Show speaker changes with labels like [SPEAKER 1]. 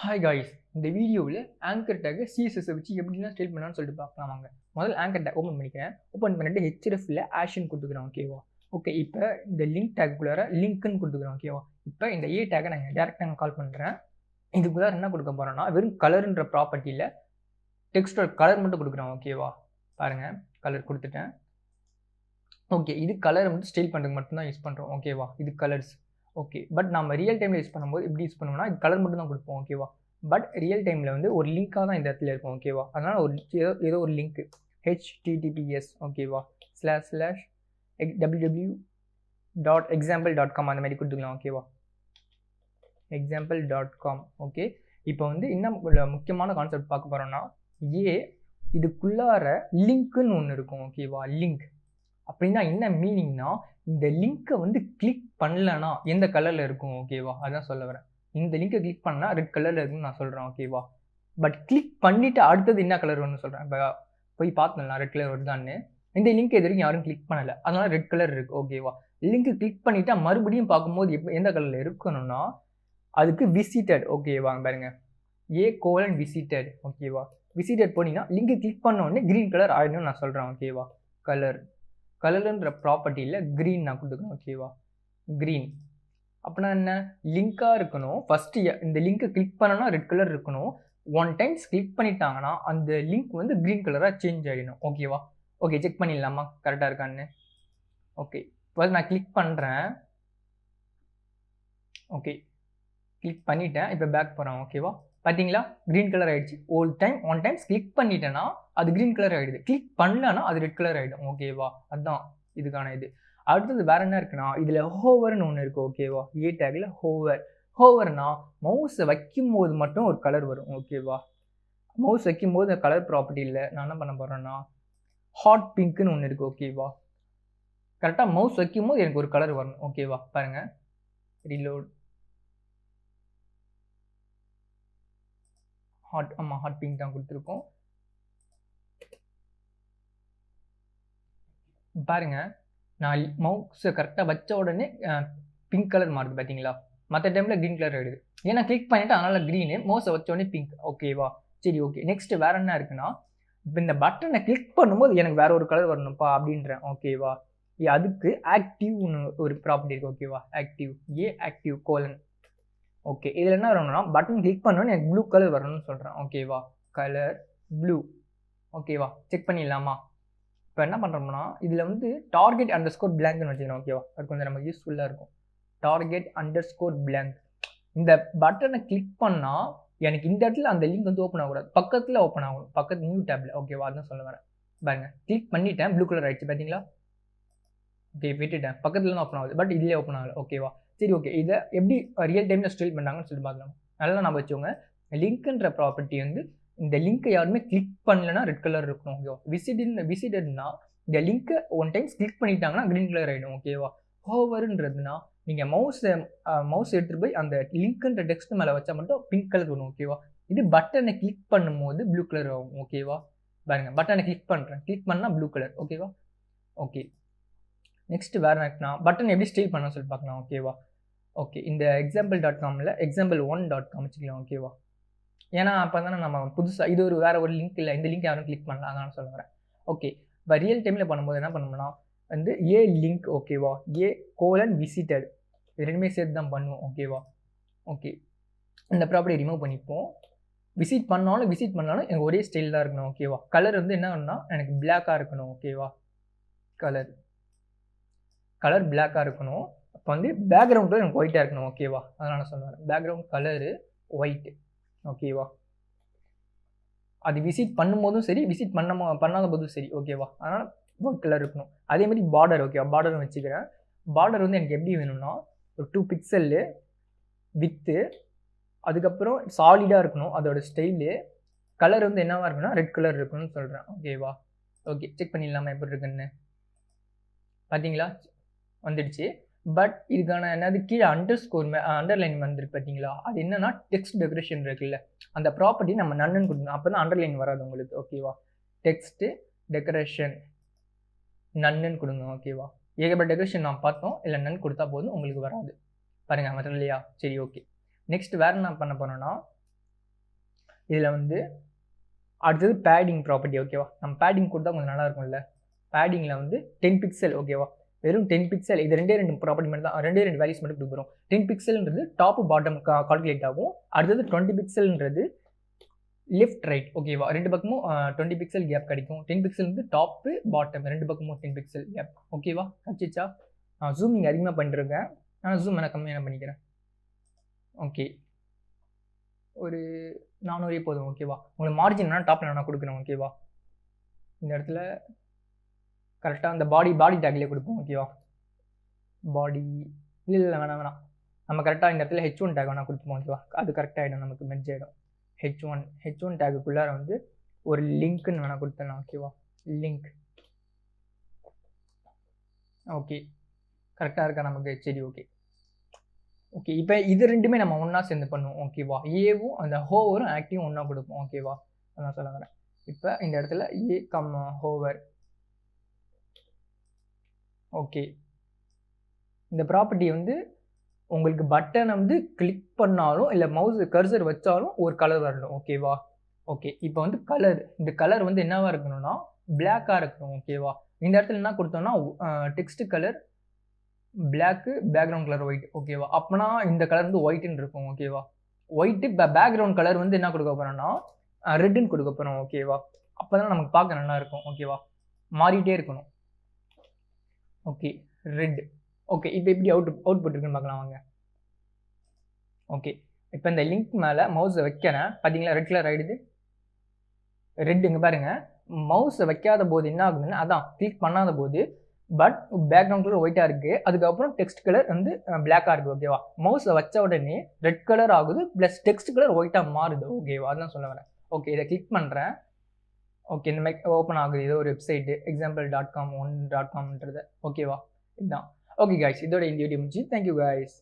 [SPEAKER 1] Hi guys, இந்த வீடியோவில் anchor take CSS வச்சு எப்படிலாம் ஸ்டைல் பண்ணலாம்னு சொல்லிட்டு பார்க்கலாம் வாங்க. முதல்ல ஆங்கர் டேக் ஓப்பன் பண்ணிக்கிறேன். ஓப்பன் பண்ணிட்டு hrefல ஆஷன் கொடுத்துக்கிறேன். ஓகேவா? ஓகே, இப்போ இந்த லிங்க் டேக்குள்ளார லிங்க்னு கொடுத்துக்கிறேன். ஓகேவா? இப்போ இந்த ஏ டேக்கை நான் டேரெக்டாக கால் பண்ணுறேன். இதுக்குள்ளார என்ன கொடுக்க போகிறேன்னா வெறும் கலருன்ற ப்ராப்பர்ட்டியில் டெக்ஸ்டோட கலர் மட்டும் கொடுக்குறேன். ஓகேவா? பாருங்கள், கலர் கொடுத்துட்டேன். ஓகே, இது கலரை வந்து ஸ்டைல் பண்ணுறதுக்கு மட்டும்தான் யூஸ் பண்ணுறோம். ஓகேவா? இது கலர்ஸ். ஓகே, பட் நம்ம ரியல் டைமில் யூஸ் பண்ணும்போது எப்படி யூஸ் பண்ணுவோம்னா இது கலர் மட்டும் தான் கொடுப்போம். ஓகேவா? பட் ரியல் டைமில் வந்து ஒரு லிங்காக தான் இந்த இடத்துல இருக்கும். ஓகேவா? அதனால் ஒரு ஏதோ ஒரு லிங்க் https ஓகேவா //www.example.com அந்த மாதிரி கொடுத்துக்கலாம். ஓகேவா? example.com. ஓகே, இப்போ வந்து இன்னும் முக்கியமான கான்செப்ட் பார்க்க போகிறோம்னா இதுக்குள்ளார லிங்க்குன்னு ஒன்று இருக்கும். ஓகேவா? லிங்க் அப்படின்னா என்ன மீனிங்னா இந்த லிங்க்கை வந்து கிளிக் பண்ணலன்னா எந்த கலரில் இருக்கும். ஓகேவா? அதான் சொல்ல வரேன். இந்த லிங்கை கிளிக் பண்ணால் ரெட் கலரில் இருக்குன்னு நான் சொல்கிறேன். ஓகேவா? பட் கிளிக் பண்ணிவிட்டு அடுத்தது என்ன கலர் வரும்னு சொல்கிறேன். இப்போ போய் பார்த்துக்கலாம் ரெட் கலர் வருதான்னு. இந்த லிங்க் இது வரைக்கும் யாரும் கிளிக் பண்ணலை, அதனால ரெட் கலர் இருக்குது. ஓகேவா? லிங்க்கு கிளிக் பண்ணிவிட்டா மறுபடியும் பார்க்கும்போது எந்த கலரில் இருக்கணும்னா அதுக்கு விசிட்டட். ஓகேவா? பாருங்க, விசிட்டட். ஓகேவா? விசிட்டட் போனீங்கன்னா லிங்க்கு கிளிக் பண்ணோடனே க்ரீன் கலர் ஆகிடும்னு நான் சொல்கிறேன். ஓகேவா? கலருன்ற ப்ராப்பர்ட்டியில் க்ரீன் நான் கொடுத்துக்கணும். ஓகேவா? க்ரீன் அப்படின்னா என்ன, லிங்காக இருக்கணும். ஃபஸ்ட்டு இந்த லிங்க்கை கிளிக் பண்ணனா ரெட் கலர் இருக்கணும். ஒன் டைம்ஸ் கிளிக் பண்ணிட்டாங்கன்னா அந்த லிங்க் வந்து க்ரீன் கலராக சேஞ்ச் ஆகிடணும். ஓகேவா? ஓகே, செக் பண்ணிடலாமா கரெக்டாக இருக்கான்னு. ஓகே, இப்போ நான் கிளிக் பண்ணுறேன். ஓகே, கிளிக் பண்ணிட்டேன். இப்போ பேக் போகிறேன். ஓகேவா? பார்த்தீங்களா, க்ரீன் கலர் ஆகிடுச்சு. ஒன் டைம்ஸ் கிளிக் பண்ணிட்டேன்னா அது க்ரீன் கலர் ஆகிடுது. கிளிக் பண்ணலன்னா அது ரெட் கலர் ஆகிடும். ஓகேவா? அதுதான் இதுக்கான இது. அடுத்தது வேறு என்ன இருக்குன்னா இதில் ஹோவர்னு ஒன்று இருக்குது. ஓகேவா? ஏ டேக்கில் ஹோவர்னா மவுஸை வைக்கும் போது மட்டும் ஒரு கலர் வரும். ஓகேவா? மவுஸ் வைக்கும் போது அந்த கலர் ப்ராப்பர்ட்டியில் நான் என்ன பண்ண போகிறேன்னா ஹாட் பிங்க்குன்னு ஒன்று இருக்குது. ஓகேவா? கரெக்டாக மவுஸ் வைக்கும் போது எனக்கு ஒரு கலர் வரணும். ஓகேவா? பாருங்கள், ரீலோட். ஹாட் பிங்க் தான் கொடுத்துருக்கோம். பாருங்க, நான் மவுஸை கரெக்டாக வச்ச உடனே பிங்க் கலர் மாறுது. பார்த்தீங்களா? மற்ற டைமில் க்ரீன் கலர் ஆகிடுது. ஏன்னா கிளிக் பண்ணிவிட்டு அதனால் க்ரீனு, மவுஸை வச்ச உடனே பிங்க். ஓகேவா? சரி, ஓகே. நெக்ஸ்ட்டு வேறு என்ன இருக்குன்னா இப்போ இந்த பட்டனை கிளிக் பண்ணும்போது எனக்கு வேறு ஒரு கலர் வரணும்ப்பா அப்படின்றேன். ஓகேவா? அதுக்கு ஆக்டிவ்னு ஒரு ப்ராப்பர்ட்டி இருக்குது. ஓகேவா? Active colon. ஓகே, இதில் என்ன வரணும்னா பட்டன் கிளிக் பண்ணோன்னு எனக்கு ப்ளூ கலர் வரணும்னு சொல்கிறேன். ஓகேவா? Colour blue. ஓகேவா? செக் பண்ணிடலாமா? இப்போ என்ன பண்ணுறோம்னா இதில் வந்து டார்கெட் _ பிளாங்க்னு வச்சுக்கணும். ஓகேவா? அது கொஞ்சம் நமக்கு யூஸ்ஃபுல்லாக இருக்கும். Target _ blank. இந்த பட்டனை கிளிக் பண்ணால் எனக்கு இந்த இடத்துல அந்த லிங்க் வந்து ஓப்பன் ஆகக்கூடாது, பக்கத்தில் ஓப்பன் ஆகணும். பக்கத்து நியூ டேப்பில். ஓகேவா? அதுதான் சொல்ல வரேன். பாருங்கள், கிளிக் பண்ணிட்டேன், ப்ளூ கலர் ஆகிடுச்சு. பார்த்தீங்களா? ஓகே, விட்டுட்டேன், பக்கத்தில் தான் ஓப்பன் ஆகுது, பட் இதிலே ஓப்பன் ஆகலை. ஓகேவா? சரி, ஓகே. இதை எப்படி ரியல் டைமில் ஸ்டைல் பண்ணாங்கன்னு சொல்லி பார்க்கலாம். நல்லா நம்ம வச்சுக்கோங்க, லிங்க்ன்ற ப்ராப்பர்ட்டி வந்து இந்த லிங்க்கை யாருமே கிளிக் பண்ணலன்னா ரெட் கலர் இருக்கணும். ஓகேவா? விசிட்டட்னா இந்த லிங்க்கை ஒன் டைம்ஸ் கிளிக் பண்ணிட்டாங்கன்னா க்ரீன் கலர் ஆகிடும். ஓகேவா? ஹோவர்ன்றதுனா நீங்கள் மவுஸ் எடுத்துகிட்டு போய் அந்த லிங்க்ன்ற டெக்ஸ்ட் மேலே வச்சா மட்டும் பிங்க் கலர் வரும். ஓகேவா? இது பட்டனை கிளிக் பண்ணும்போது ப்ளூ கலர் ஆகும். ஓகேவா? பாருங்கள், பட்டனை கிளிக் பண்ணுறேன், கிளிக் பண்ணால் ப்ளூ கலர். ஓகேவா? ஓகே, நெக்ஸ்ட்டு வேறு என்ன பட்டன் எப்படி ஸ்டைல் பண்ண சொல்லி பார்க்கலாம். ஓகேவா? ஓகே, இந்த example.comல example1.com வச்சுக்கலாம். ஓகேவா? ஏன்னா அப்போ தானே நம்ம புதுசாக இது வேறு ஒரு லிங்க் இல்லை, இந்த லிங்க் யாரும் கிளிக் பண்ணலாம், அதான் சொல்ல வரேன். ஓகே, இப்போ ரியல் டைமில் பண்ணும்போது என்ன பண்ணணும்னா வந்து லிங்க். ஓகேவா? விசிட்டட் இது ரெண்டுமே சேர்த்து தான் பண்ணுவோம். ஓகேவா? ஓகே, இந்த ப்ராப்பர்ட்டி ரிமூவ் பண்ணிப்போம். விசிட் பண்ணாலும் எனக்கு ஒரே ஸ்டைல் தான் இருக்கணும். ஓகேவா? கலர் வந்து என்ன வேணும்னா எனக்கு பிளாக்காக இருக்கணும். ஓகேவா? கலர் பிளாக்காக இருக்கணும். அப்போ வந்து பேக்ரவுண்ட் கலர் எனக்கு ஒயிட்டாக இருக்கணும். ஓகேவா? அதனால் நான் சொல்லுவேன் பேக்ரவுண்ட் கலரு ஒயிட்டு. ஓகேவா? அது விசிட் பண்ணும்போதும் சரி, விசிட் பண்ணாத போதும் சரி. ஓகேவா? அதனால் ஒயிட் கலர் இருக்கணும். அதேமாதிரி பார்டர். ஓகேவா? பார்டரும் வச்சுக்கிறேன். பார்டர் வந்து எனக்கு எப்படி வேணும்னா ஒரு 2 பிக்சல்லு வித்து, அதுக்கப்புறம் சாலிடாக இருக்கணும் அதோட ஸ்டைலு. கலர் வந்து என்னவாக இருக்குன்னா ரெட் கலர் இருக்கணும்னு சொல்கிறேன். ஓகேவா? ஓகே, செக் பண்ணிடலாமா எப்படி இருக்குன்னு. பார்த்தீங்களா, வந்துடுச்சு. பட் இதுக்கான என்னது கீழே அண்டர்லைன் வந்துருக்கு. பார்த்தீங்களா? அது என்னன்னா டெக்ஸ்ட் டெக்கரேஷன் இருக்குல்ல, அந்த ப்ராப்பர்ட்டி நம்ம நன்னு கொடுக்கணும். அப்போ தான் அண்டர்லைன் வராது உங்களுக்கு. ஓகேவா? டெக்ஸ்ட்டு டெக்கரேஷன் நன்னு கொடுங்க. ஓகேவா? ஏகப்பட்ட டெக்கரேஷன் நான் பார்த்தோம், இல்லை நன் கொடுத்தா போதும், உங்களுக்கு வராது. பாருங்கள், வரலையா? சரி, ஓகே. நெக்ஸ்ட் வேறு என்ன பண்ண போகிறோன்னா இதில் வந்து அடுத்தது பேடிங் ப்ராப்பர்ட்டி ஓகேவா. நம்ம பேடிங் கொடுத்தா கொஞ்சம் நல்லா இருக்கும்ல. பேடிங்கில் வந்து 10 பிக்சல் ஓகேவா. வெறும் 10 பிக்சல், இது ரெண்டே ப்ராப்பர்ட்டி மட்டும் தான், ரெண்டே வேல்யூஸ் மட்டும் கொடுக்குறோம். 10 பிக்சல்ன்றது டாப் பாட்டம் கால்குலேட் ஆகும். அடுத்தது 20 பிக்சல்ன்றது லெஃப்ட் ரைட் ஓகேவா. ரெண்டு பக்கமும் 20 பிக்சல் கேப் கிடைக்கும். 10 பிக்சல் வந்து டாப்பு பாட்டம் ரெண்டு பக்கமும் 10 பிக்சல் கேப் ஓகேவா. கட்சிச்சா நான் ஜூம் இங்கே அதிகமாக பண்ணிருக்கேன், ஆனால் ஜூம் நான் கம்மியாக பண்ணிக்கிறேன். ஓகே, ஒரு 400 போதும் ஓகேவா. உங்களுக்கு மார்ஜின் வேணால் டாப்பில் நான் கொடுக்குறேன் ஓகேவா. இந்த இடத்துல கரெக்டாக அந்த பாடி டேக்லேயே கொடுப்போம் ஓகேவா. பாடி இல்லை வேணாம், நம்ம கரெக்டாக இந்த இடத்துல H1 டேக் வேணால் கொடுப்போம் ஓகேவா. அது கரெக்டாக ஆகிடும், நமக்கு மெர்ஜ் ஆகிடும். H1 டேக்குள்ளார வந்து ஒரு லிங்க்னு வேணால் கொடுத்துடலாம் ஓகேவா. லிங்க் ஓகே, கரெக்டாக இருக்கா நமக்கு. சரி ஓகே. இப்போ இது ரெண்டுமே நம்ம ஒன்றா சேர்ந்து பண்ணுவோம் ஓகேவா. ஏவும் அந்த ஹோவரும் ஆக்டிவும் ஒன்றா கொடுப்போம் ஓகேவா. நான் சொல்ல வரேன். இப்போ இந்த இடத்துல ஏ ஹோவர் ஓகே. இந்த ப்ராப்பர்ட்டி வந்து உங்களுக்கு பட்டனை வந்து கிளிக் பண்ணாலும் இல்லை மவுஸ் கர்சர் வச்சாலும் ஒரு கலர் வரணும் ஓகேவா. ஓகே, இப்போ வந்து கலர், இந்த கலர் வந்து என்னவா இருக்கணும்னா பிளாக்காக இருக்கணும் ஓகேவா. இந்த இடத்துல என்ன கொடுத்தோம்னா text colour block, background colour white ஓகேவா. அப்போனா இந்த கலர் வந்து ஒயிட்டுன்னு இருக்கும் ஓகேவா. ஒயிட்டு பேக்ரவுண்ட் கலர் வந்து என்ன கொடுக்க போகிறோம்னா ரெட்டுன்னு கொடுக்க போகிறோம் ஓகேவா. அப்போ தான் நமக்கு பார்க்க நல்லா இருக்கும் ஓகேவா. மாறிட்டே இருக்கணும். Okay, red okay. இப்போ எப்படி அவுட்புட் இருக்குன்னு பார்க்கலாம் வாங்க. ஓகே, இப்போ இந்த லிங்க் மேலே மவுஸை வைக்கிறேன், பார்த்தீங்களா ரெட் கலர் ஆகிடுது. ரெட் இங்கே பாருங்கள், மவுஸை வைக்காத போது என்ன ஆகுதுன்னு, அதான் கிளிக் பண்ணாத போது பட் பேக்ரவுண்ட் கலர் ஒயிட்டாக இருக்குது, அதுக்கப்புறம் டெக்ஸ்ட் கலர் வந்து பிளாக்காக இருக்குது ஓகேவா. மவுஸை வச்ச உடனே ரெட் கலர் ஆகுது ப்ளஸ் டெக்ஸ்ட் கலர் ஒயிட்டாக மாறுது ஓகேவா. அதுதான் சொல்ல வரேன். ஓகே, இதை கிளிக் பண்ணுறேன். ஓகே, இந்த மாதிரி ஓப்பன் ஆகுது ஏதோ ஒரு வெப்சைட்டு example.com1.comன்றது ஓகேவா. இதுதான் ஓகே கைஸ், இதோட இந்த வீடியோ முடிச்சு. Thank you guys.